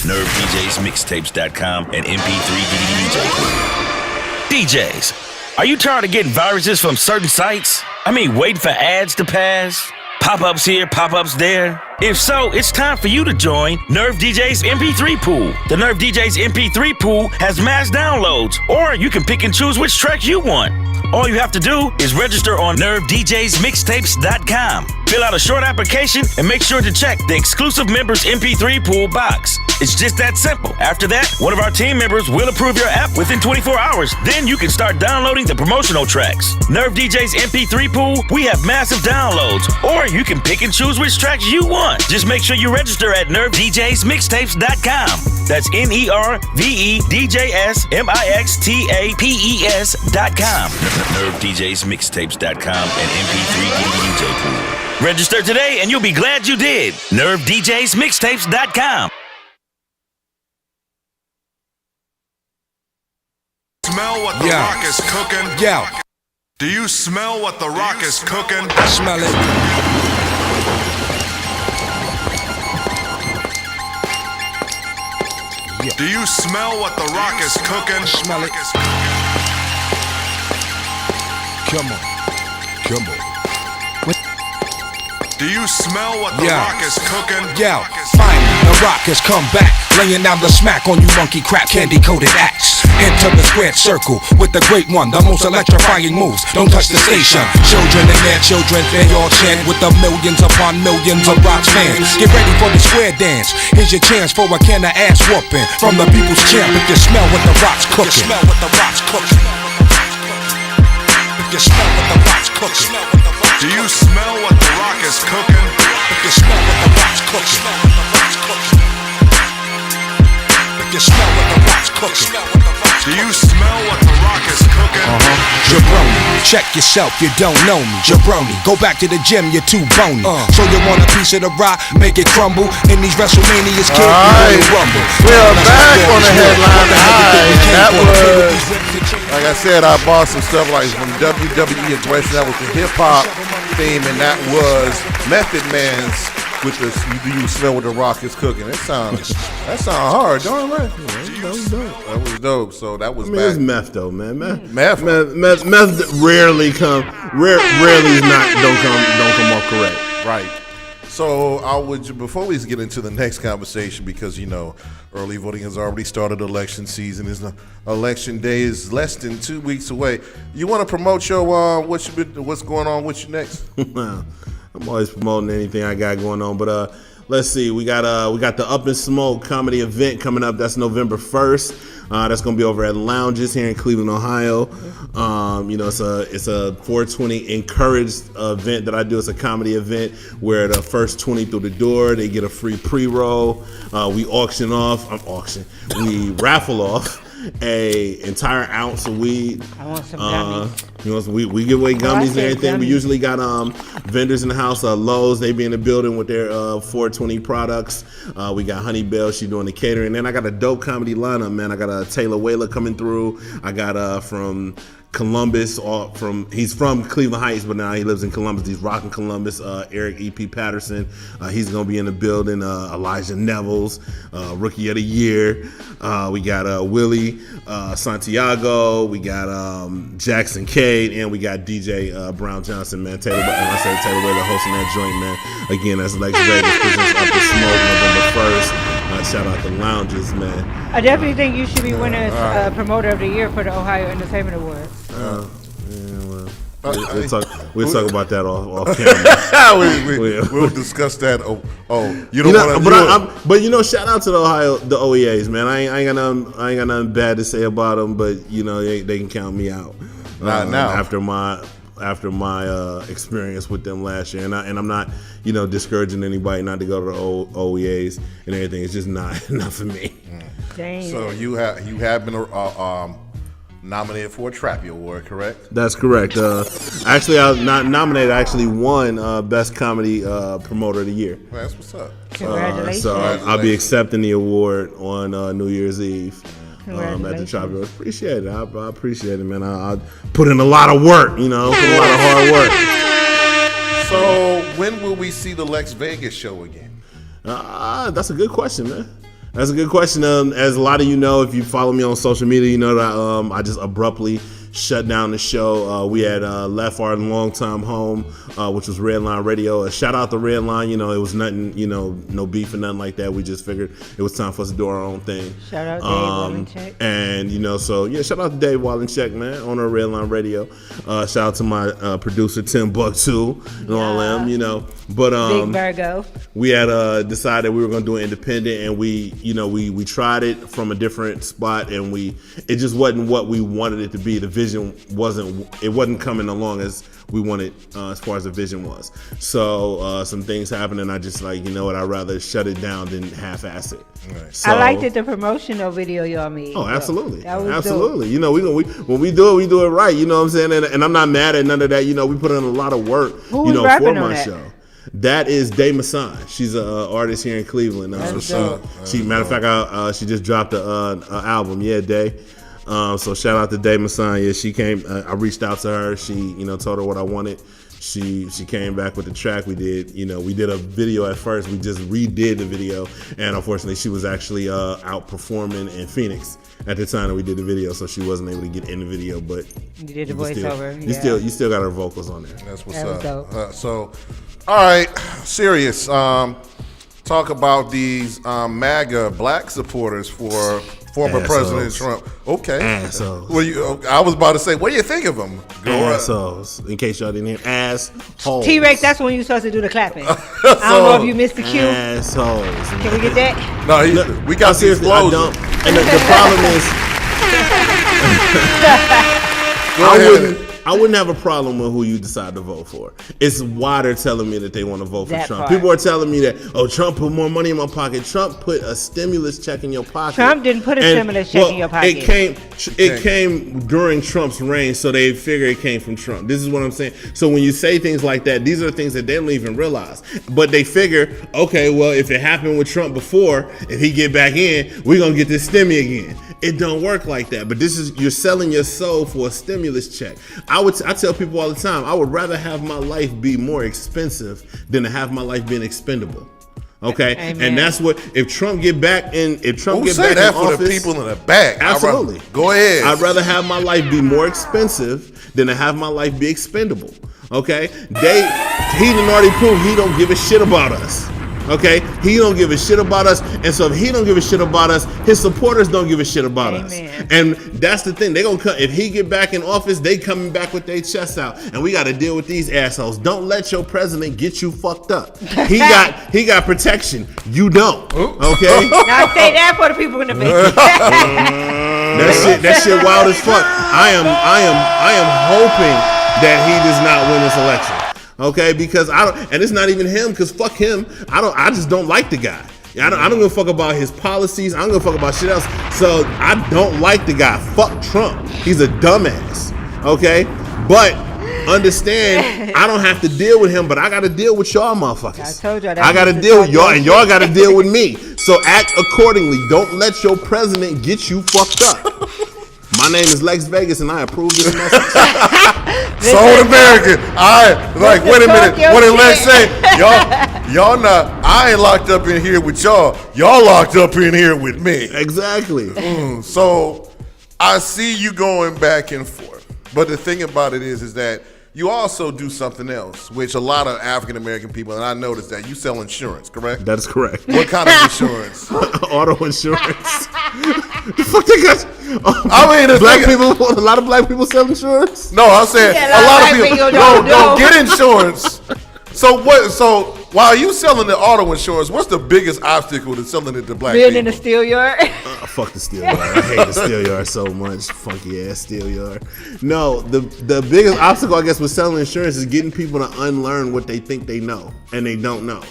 NerveDJsMixtapes.com and MP3 DJs. Are you tired of getting viruses from certain sites? I mean, waiting for ads to pass? Pop-ups here, pop-ups there? If so, it's time for you to join Nerve DJ's MP3 pool. The Nerve DJ's MP3 pool has mass downloads, or you can pick and choose which tracks you want. All you have to do is register on NerveDJsMixtapes.com. Fill out a short application and make sure to check the exclusive members MP3 pool box. It's just that simple. After that, one of our team members will approve your app within 24 hours. Then you can start downloading the promotional tracks. Nerve DJ's MP3 pool, we have massive downloads, or you can pick and choose which tracks you want. Just make sure you register at NerveDJsMixtapes.com. That's NerveDJsMixtapes.com. NerveDJsMixtapes.com and MP3 DJ pool. Register today and you'll be glad you did. NerveDJsMixtapes.com. Smell what the rock is cooking? Yeah. Do you smell what the rock is cooking? I smell it. Yeah. Do you smell what the rock is cooking? Smell it. Come on. Come on. Do you smell what the rock is cooking? Yo, finally, the rock has come back, laying down the smack on you monkey crap candy-coated acts. Enter the squared circle with the great one, the most electrifying moves. Don't touch the station. Children and their children, they all chant with the millions upon millions of rock fans. Get ready for the square dance. Here's your chance for a can of ass whooping from the people's champ. If you smell what the rock's cooking, smell what the rock's cooking. If you smell what the rock's cooking. Do you smell what the rock is cooking? If you smell what the rock's cooking. If you smell what the rock's cooking. Do you smell what the rock is cooking? Jabroni, check yourself, you don't know me. Jabroni, go back to the gym, you're too bony. So you want a piece of the rock, make it crumble. In these WrestleManias, kid, you will rumble. We are back on the headline high. That was, like I said, I bought some stuff like from WWE Aggression. That was the hip hop theme, and that was Method Man's with the "Do you smell what the rock is cooking?" That sounds hard, don't it? That was dope. So that was. It's meth though, man. Meth rarely don't come off correct. Right. So before we get into the next conversation, because early voting has already started. Election season election day is less than 2 weeks away. You want to promote your what's going on with you next? I'm always promoting anything I got going on, but let's see. We got the Up in Smoke comedy event coming up. That's November 1st. That's gonna be over at Lounges here in Cleveland, Ohio. It's a 420 encouraged event that I do. It's a comedy event where the first 20 through the door, they get a free pre-roll. We raffle off a entire ounce of weed. I want some gummies. We give away gummies and everything. Gummies. We usually got vendors in the house. Lowe's, they be in the building with their 420 products. We got Honey Bell, she doing the catering. Then I got a dope comedy lineup, man. I got Taylor Whaler coming through. I got from Columbus, he's from Cleveland Heights, but now he lives in Columbus. He's rocking Columbus. Eric E.P. Patterson, he's gonna be in the building. Elijah Nevels, Rookie of the Year. We got Willie Santiago. We got Jackson Cade, and we got DJ Brown Johnson, man. Taylor Whaler hosting that joint, man. Again, that's Lex Vegas presents Up in Smoke November 1st. Shout out to Lounges, man. I definitely think you should be winning Promoter of the Year for the Ohio Entertainment Awards. We'll talk about that off camera. We'll discuss that. Shout out to the OEAs, man. I ain't got nothing bad to say about them, but they can count me out. Not now. After my experience with them last year, and I'm not discouraging anybody not to go to the OEAs and everything. It's just not for me. Dang. So you have been nominated for a Trappy Award, correct? That's correct. Actually, I was not nominated. I actually won Best Comedy Promoter of the Year. Well, that's what's up. Congratulations. So I'll be accepting the award on New Year's Eve. At the Trappy. Appreciate it. I appreciate it, man. I put in a lot of work, put in a lot of hard work. So when will we see the Lex Vegas show again? That's a good question, man. That's a good question. As a lot of you know, if you follow me on social media, you know that I just abruptly shut down the show. We had left our longtime home, which was Redline Radio. Shout out to Redline. It was nothing, no beef or nothing like that. We just figured it was time for us to do our own thing. Shout out Dave Wallencheck. And shout out to Dave Wallencheck, man, owner of Redline Radio. Shout out to my producer Tim Buck2 and all them, But Big Virgo. We had decided we were going to do it independent, and we tried it from a different spot, and it just wasn't what we wanted it to be. The vision wasn't coming along as we wanted as far as the vision was. So some things happened, and I just I'd rather shut it down than half-ass it. Right. So, I liked it, the promotional video y'all made. Oh, absolutely. That was absolutely. Dope. When we do it right. You know what I'm saying? And I'm not mad at none of that. We put in a lot of work. Who was rapping for on my that? show. That is Day Masson. She's an artist here in Cleveland. Matter of fact, she just dropped an album. Yeah, Day. So shout out to Day Masson. Yeah, she came. I reached out to her. She, told her what I wanted. She came back with the track. We did a video at first. We just redid the video, and unfortunately, she was actually out performing in Phoenix at the time that we did the video, so she wasn't able to get in the video. But you did the voiceover. You still got her vocals on there. That's what's up. So All right, serious. Talk about these MAGA black supporters for former President Trump. Okay. Assholes. Well, I was about to say, what do you think of them? Assholes. In case y'all didn't hear, assholes. T-Rex, that's when you're supposed to do the clapping. I don't know if you missed the cue. Assholes. Can we get that? No, we got the explosion. I don't. And the problem is, I wouldn't have a problem with who you decide to vote for. It's why they're telling me that they want to vote for That Trump. part. People are telling me that, Trump put more money in my pocket. Trump put a stimulus check in your pocket. Trump didn't put a stimulus check in your pocket. It came during Trump's reign, so they figure it came from Trump. This is what I'm saying. So when you say things like that, these are things that they don't even realize. But they figure, okay, well, if it happened with Trump before, if he get back in, we're going to get this stimmy again. It don't work like that. But you're selling your soul for a stimulus check. I tell people all the time, I would rather have my life be more expensive than to have my life being expendable. Okay, Amen. and that's what if Trump get back in. If Trump get back that in for office, the people in the back. absolutely. Go ahead. I'd rather have my life be more expensive than to have my life be expendable. Okay, he done already proved he don't give a shit about us. Okay, he don't give a shit about us, and so if he don't give a shit about us, his supporters don't give a shit about us. And that's the thing. They gonna come if he get back in office. They coming back with their chests out, and we got to deal with these assholes. Don't let your president get you fucked up. He got protection. You don't. Okay. Now say that for the people in the back. That shit wild as fuck. I am hoping that he does not win this election. Okay, because and it's not even him, because fuck him. I just don't like the guy. I don't give a fuck about his policies. I don't give a fuck about shit else. So I don't like the guy. Fuck Trump. He's a dumbass. Okay, but understand, I don't have to deal with him, but I got to deal with y'all motherfuckers. I told y'all that. I got to deal with y'all, and y'all got to deal with me. So act accordingly. Don't let your president get you fucked up. My name is Lex Vegas, and I approve this message. Sold American. Wait a minute. What did Lex say? Y'all not. I ain't locked up in here with y'all. Y'all locked up in here with me. Exactly. So I see you going back and forth, but the thing about it is that you also do something else, which a lot of African American people, and I noticed that you sell insurance, correct? That is correct. What kind of insurance? Auto insurance. The fuck they got? Black people. A lot of black people sell insurance. No, I'm saying a lot of people don't get insurance. So what? So while you selling the auto insurance, what's the biggest obstacle to selling it to black people? Being in the steel yard. Fuck the steel yard. I hate the steel yard so much. Funky ass steel yard. No, the biggest obstacle, I guess, with selling insurance is getting people to unlearn what they think they know and they don't know.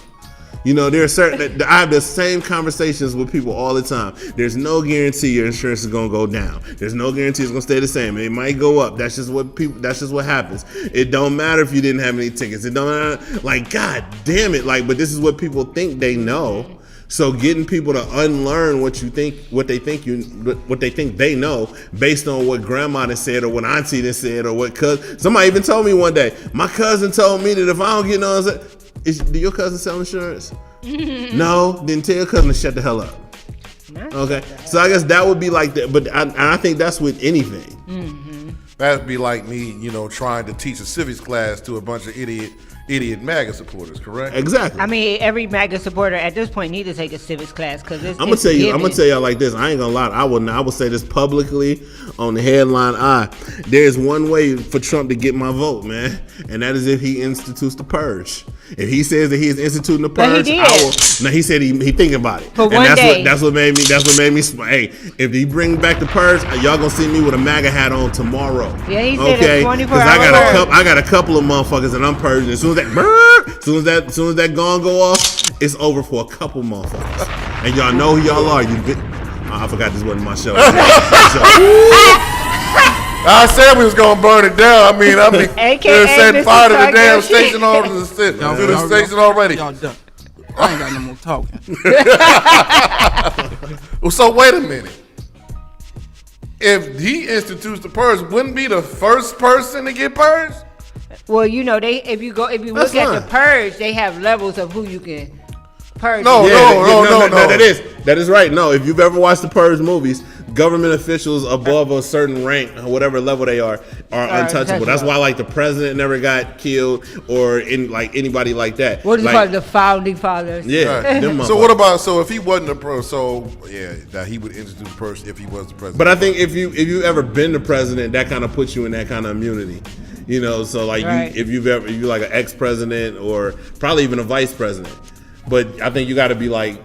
You know, there are certain. I have the same conversations with people all the time. There's no guarantee your insurance is gonna go down. There's no guarantee it's gonna stay the same. It might go up. That's just what happens. It don't matter if you didn't have any tickets. It don't matter. Like, God damn it. Like, but this is what people think they know. So getting people to unlearn what they think they know, based on what grandma done said or what auntie done said or what cousin. Somebody even told me one day. My cousin told me that if I don't get no, do your cousin sell insurance? No, then tell your cousin to shut the hell up. Okay, so I guess that would be like that, but I think that's with anything. Mm-hmm. That'd be like me, trying to teach a civics class to a bunch of idiot MAGA supporters, correct? Exactly. I mean, every MAGA supporter at this point need to take a civics class because it's. I'm gonna tell y'all like this. I ain't gonna lie. I will say this publicly on the headline eye. There's one way for Trump to get my vote, man, and that is if he institutes the purge. If he says that he is instituting the purge, he said he thinking about it. For one day. That's what made me. Hey, if he bring back the purge, y'all gonna see me with a MAGA hat on tomorrow. Yeah, he said okay? 24 hours. I got a couple of motherfuckers that I'm purging. As soon as that gong go off, it's over for a couple motherfuckers. And y'all know who y'all are. I forgot this wasn't my show. I said we was gonna burn it down. I mean, AKA set fire to the damn station already. Y'all done. I ain't got no more talking. Well, so wait a minute. If he institutes the purge, wouldn't be the first person to get purged? Well, if you look at the purge, they have levels of who you can. Purge. No. That is right. No, if you've ever watched the Purge movies, government officials above a certain rank, whatever level they are untouchable. That's why, like, the president never got killed, or anybody like that. What is it called? The founding fathers. Yeah. Right. So what about, so if he wasn't a pro, that he would institute the person if he was the president. But I think if you ever been the president, that kind of puts you in that kind of immunity. You know, so like if you're like an ex-president or probably even a vice president. But I think you got to be like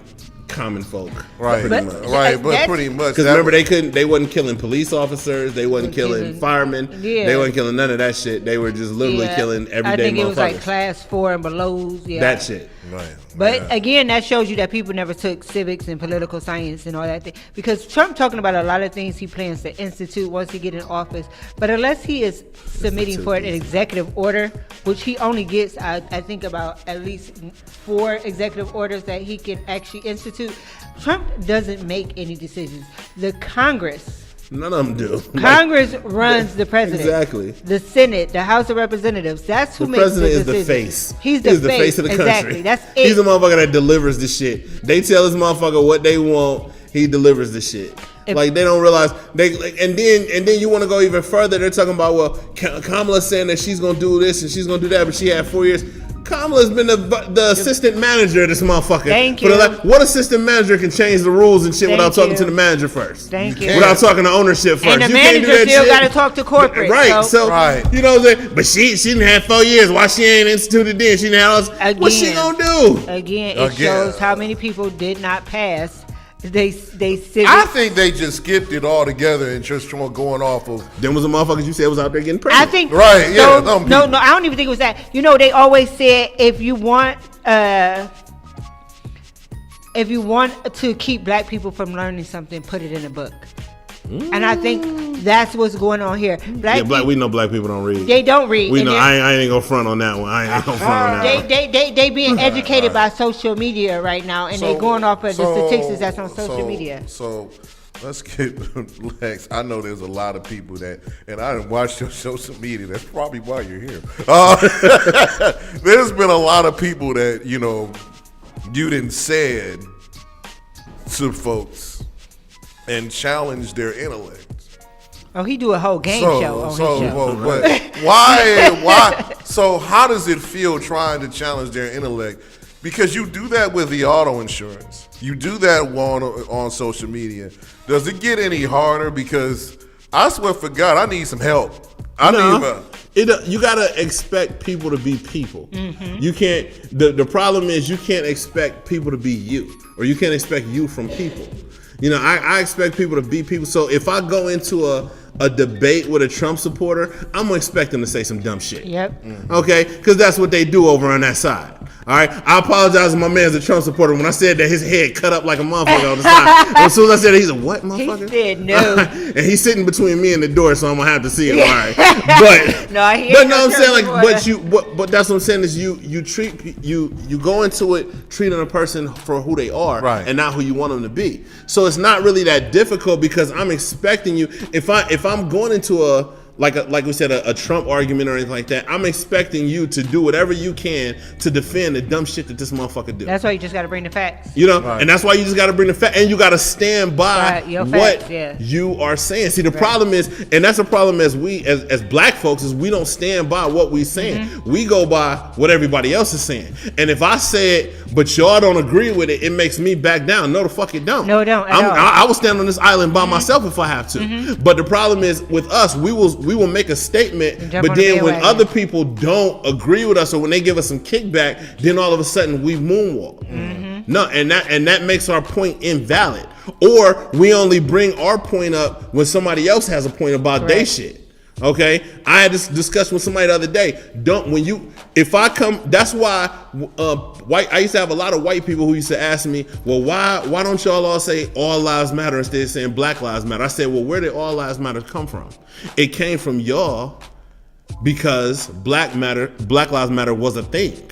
common folk, right? Pretty much. But pretty much. Because remember, they wasn't killing police officers, they wasn't killing firemen, they wasn't killing none of that shit. They were just literally killing everyday motherfuckers. I think it was like class 4 and below. Yeah, that shit. Right. But again, that shows you that people never took civics and political science and all that thing. Because Trump talking about a lot of things he plans to institute once he get in office. But unless he is submitting for an executive order, which he only gets, I think, about at least 4 executive orders that he can actually institute, Trump doesn't make any decisions. The Congress. None of them do. Congress runs the president. Exactly. The Senate, the House of Representatives. That's who makes the decisions. The president is the face. He's the face of the country. Exactly. That's it. He's the motherfucker that delivers the shit. They tell this motherfucker what they want. He delivers the shit. Like, they don't realize and then you want to go even further. They're talking about, well, Kamala's saying that she's gonna do this and she's gonna do that, but she had 4 years. Kamala's been the assistant manager of this motherfucker. Thank you. What assistant manager can change the rules and shit without talking to the manager first? Thank you. Without talking to ownership first. And the manager still got to talk to corporate. Right. So you know what I'm saying? But she didn't have 4 years. Why she ain't instituted then? She didn't have what's she gonna do? Again, it shows how many people did not pass. They I think they just skipped it all together and just going off of. Them was the motherfuckers you said was out there getting pregnant. I think right. Yeah. No, I don't even think it was that. You know, they always said if you want to keep black people from learning something, put it in a book. And I think that's what's going on here. We know black people don't read. They don't read. We know. I ain't gonna front on that one. They being educated by social media right now, and they going off of the statistics that's on social media. So let's get Lex. I know there's a lot of people and I didn't watch your social media. That's probably why you're here. There's been a lot of people that you didn't said to folks and challenge their intellect. Oh, he do a whole game show on his show. But why? So how does it feel trying to challenge their intellect? Because you do that with the auto insurance. You do that on social media. Does it get any harder? Because I swear for God, I need some help. You gotta expect people to be people. Mm-hmm. You can't. The problem is you can't expect people to be you, or you can't expect you from people. I expect people to be people. So if I go into a debate with a Trump supporter, I'm gonna expect them to say some dumb shit. Yep. Mm-hmm. Okay, because that's what they do over on that side. All right, I apologize to my man's a Trump supporter when I said that his head cut up like a motherfucker on the side. As soon as I said it, he's like, "What, motherfucker?" He said no. And he's sitting between me and the door, so I'm gonna have to see it. All right, but I'm saying but that's what I'm saying is you treat you go into it treating a person for who they are, right, and not who you want them to be. So it's not really that difficult because I'm expecting you. If I'm going into like we said, a Trump argument or anything like that, I'm expecting you to do whatever you can to defend the dumb shit that this motherfucker do. That's why you just got to bring the facts. And that's why you just got to bring the facts, and you got to stand by what you are saying. See, the problem is, and that's a problem as black folks, is we don't stand by what we saying. Mm-hmm. We go by what everybody else is saying. And if I say it, but y'all don't agree with it, it makes me back down. No, the fuck it don't. No, it don't. I will stand on this island by myself if I have to. Mm-hmm. But the problem is with us, we will make a statement, but then when other people don't agree with us or when they give us some kickback, then all of a sudden we moonwalk. Mm-hmm. No, and that makes our point invalid. Or we only bring our point up when somebody else has a point about their shit. Okay, I had this discussion with somebody the other day. That's why I used to have a lot of white people who used to ask me, well, why don't y'all all say all lives matter instead of saying black lives matter? I said, well, where did all lives matter come from? It came from y'all because black lives matter was a thing.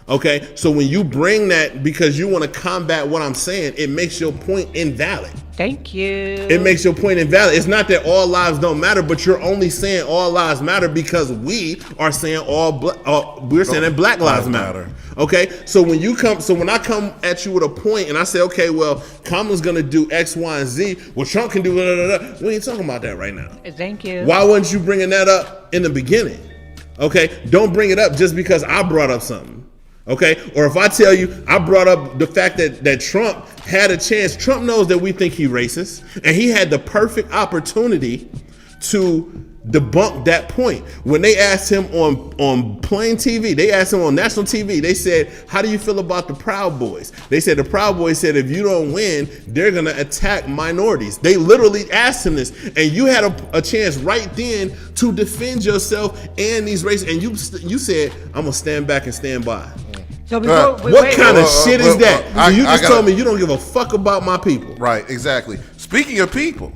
Okay, so when you bring that because you want to combat what I'm saying, it makes your point invalid. Thank you. It makes your point invalid. It's not that all lives don't matter, but you're only saying all lives matter because we are saying we're saying that black lives matter. Okay, so when I come at you with a point and I say, okay, well, Kamala's gonna do X, Y, and Z. Well, Trump can do blah, blah, blah. We ain't talking about that right now. Thank you. Why wasn't you bringing that up in the beginning? Okay, don't bring it up just because I brought up something. Okay, or if I tell you I brought up the fact that Trump had a chance. Trump knows that we think he's racist, and he had the perfect opportunity to debunk that point. When they asked him on plain TV, they asked him on national TV, they said, how do you feel about the Proud Boys? They said the Proud Boys said if you don't win, they're going to attack minorities. They literally asked him this, and you had a chance right then to defend yourself and these races, and you said, I'm going to stand back and stand by. So what kind of shit is that? You just told me you don't give a fuck about my people. Right, exactly. Speaking of people,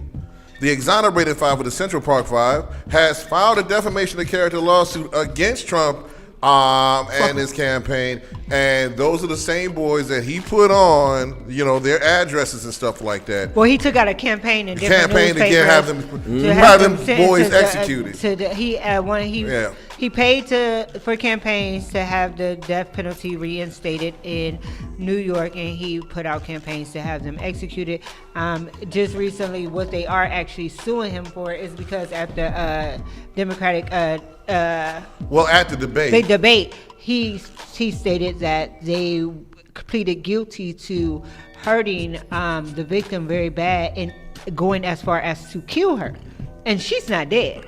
the exonerated five of the Central Park Five has filed a defamation of character lawsuit against Trump and his campaign, and those are the same boys that he put on, their addresses and stuff like that. Well, he took out a campaign in different newspapers to have them boys executed. He paid for campaigns to have the death penalty reinstated in New York, and he put out campaigns to have them executed. Just recently, what they are actually suing him for is because at the Democratic at the debate, he stated that they pleaded guilty to hurting the victim very bad and going as far as to kill her, and she's not dead.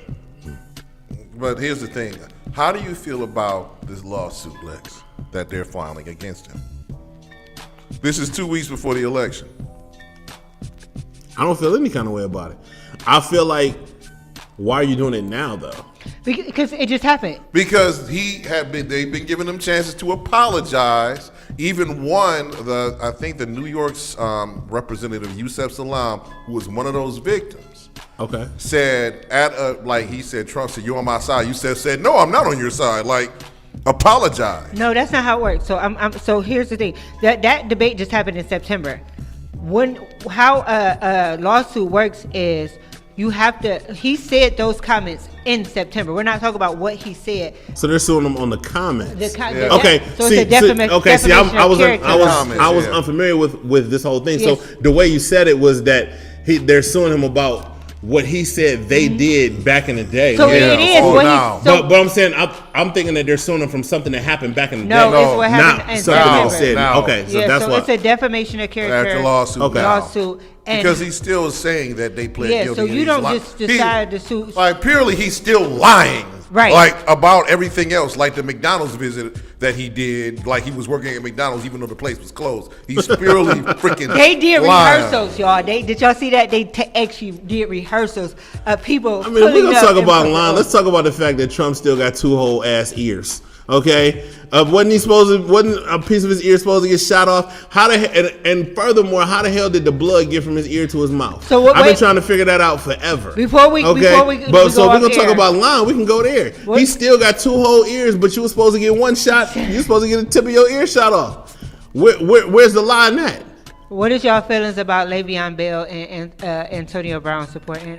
But here's the thing. How do you feel about this lawsuit, Lex, that they're filing against him? This is 2 weeks before the election. I don't feel any kind of way about it. I feel like, why are you doing it now, though? Because it just happened. Because they've been giving him chances to apologize. Even one, I think the New York's representative, Yusef Salaam, who was one of those victims, said he said, Trump said, you're on my side. Yusef said, no, I'm not on your side. Like, apologize. No, that's not how it works. So here's the thing. That debate just happened in September. How a lawsuit works is you have to. He said those comments in September. We're not talking about what he said. So they're suing him on the comments. Okay. So it's a defamation of character. I was unfamiliar with this whole thing. Yes. So the way you said it was that they're suing him about what he said they did back in the day. So it is. But I'm saying I'm thinking that they're suing him from something that happened back in the day. No, it's what happened in something they said. Okay, so that's why. It's a defamation of character lawsuit. Okay. Lawsuit. Because he's still saying that they pled guilty. So you don't just decide to sue. Like, purely he's still lying. Right. Like, about everything else. Like the McDonald's visit that he did. Like, he was working at McDonald's even though the place was closed. He's purely freaking They did lying. rehearsals, y'all. Did y'all see that? They actually did rehearsals of people. I mean, we're going to talk about lying. Let's talk about the fact that Trump still got 2 whole ass ears. Okay, wasn't a piece of his ear supposed to get shot off? And furthermore, how the hell did the blood get from his ear to his mouth? I've been trying to figure that out forever. Before we so we're gonna talk about lying. We can go there. He still got 2 whole ears, but you were supposed to get 1 shot. You're supposed to get the tip of your ear shot off. Where's the lie in that? What is y'all feelings about Le'Veon Bell and Antonio Brown supporting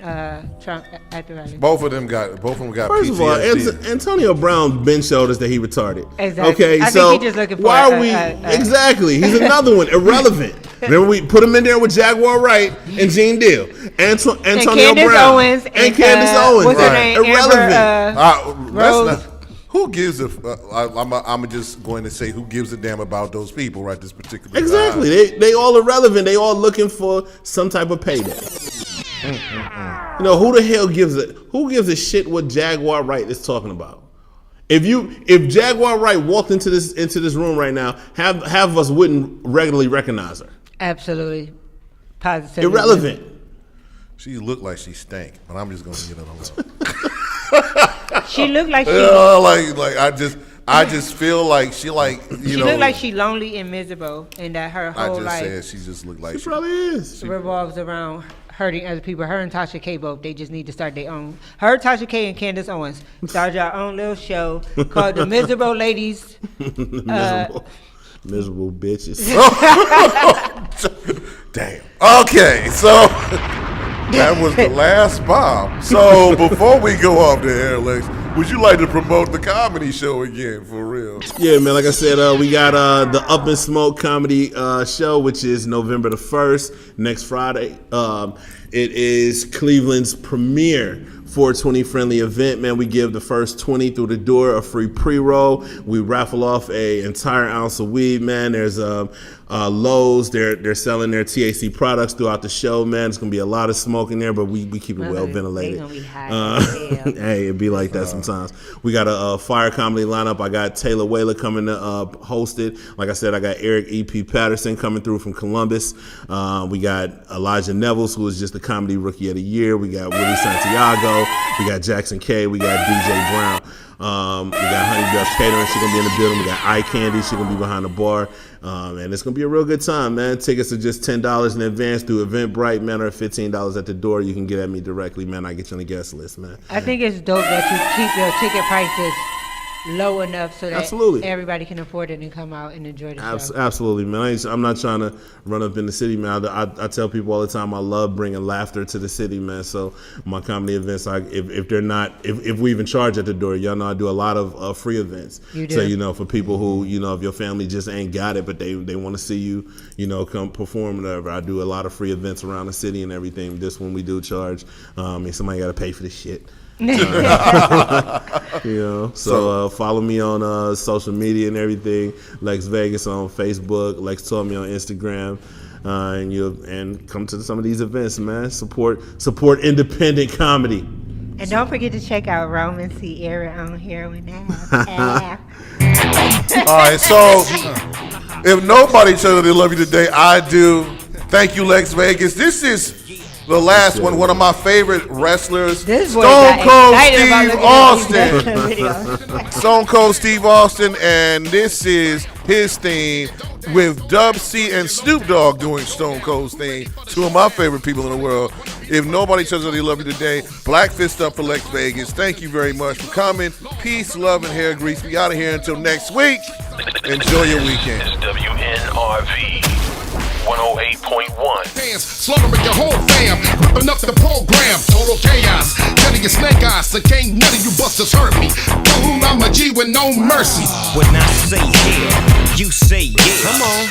Trump at the rally? Both of them got First of all, Antonio Brown been showed us that he retarded. Exactly. Okay, I so think he's just looking for why are we exactly? He's another one, irrelevant. Then we put him in there with Jaguar Wright and Gene Deal, Antonio Brown, Owens and Candace Owens. What's her name? Irrelevant. Rose. Who gives I'm just going to say who gives a damn about those people right this particular exactly time. They all irrelevant. They all looking for some type of payday. Who the hell gives a shit what Jaguar Wright is talking about? If Jaguar Wright walked into this room right now, have us wouldn't regularly recognize her. Absolutely. Positively. Irrelevant. She looked like she stank, but I'm just gonna get it alone. She looked like she I just feel like she looked like she lonely and miserable, and that her whole life she just looked like she probably is. revolves around hurting other people. Her and Tasha K both. They just need to start their own. Her, Tasha K, and Candace Owens started our own little show called The Miserable Ladies. Miserable bitches. Damn. Okay, so that was the last bomb. So before we go off the air, Lex, would you like to promote the comedy show again, for real? Yeah, man. Like I said, we got the Up in Smoke comedy show, which is November the 1st, next Friday. It is Cleveland's premier 420 friendly event, man. We give the first 20 through the door a free pre-roll. We raffle off a entire ounce of weed, man. There's Lowe's. They're selling their THC products throughout the show, man. It's gonna be a lot of smoke in there, but we keep it well ventilated. Gonna be high hey, it'd be like that sometimes. We got a fire comedy lineup. I got Taylor Whaler coming to host it. Like I said, I got Eric E.P. Patterson coming through from Columbus. We got Elijah Nevels, who was just the comedy rookie of the year. We got Willie Santiago. We got Jackson K. We got DJ Brown. We got Honey Duff Catering. She's going to be in the building. We got Eye Candy. She's going to be behind the bar. And it's going to be a real good time, man. Tickets are just $10 in advance through Eventbrite, man, or $15 at the door. You can get at me directly, man. I get you on the guest list, man. I think it's dope that you keep your ticket prices low enough so that everybody can afford it and come out and enjoy the show. Absolutely, man. I'm not trying to run up in the city, man. I tell people all the time I love bringing laughter to the city, man. So my comedy events, if we even charge at the door, y'all know I do a lot of free events. You do. So, for people who, if your family just ain't got it, but they want to see you, come perform or whatever, I do a lot of free events around the city and everything. This one we do charge. Somebody got to pay for this shit. So follow me on social media and everything. Lex Vegas on Facebook. Lex told me on Instagram. And come to some of these events, man. Support independent comedy. And don't forget to check out Roman C. Era on Heroin Ave. All right, so if nobody tells you they love you today, I do. Thank you, Lex Vegas. This is the last one of my favorite wrestlers, Stone Cold Steve Austin. Stone Cold Steve Austin, and this is his theme with Dub C and Snoop Dogg doing Stone Cold's theme. Two of my favorite people in the world. If nobody tells you they love you today, black fist up for Lex Vegas. Thank you very much for coming. Peace, love, and hair grease. We out of here until next week. Enjoy your weekend. This is WNRV 108.1. Fans, slaughtering your whole fam, ripping up the program, total chaos. Telling your snake eyes, so can't none of you busters hurt me. Boom, I'm a G with no mercy. When I say yeah, you say yeah. Come on.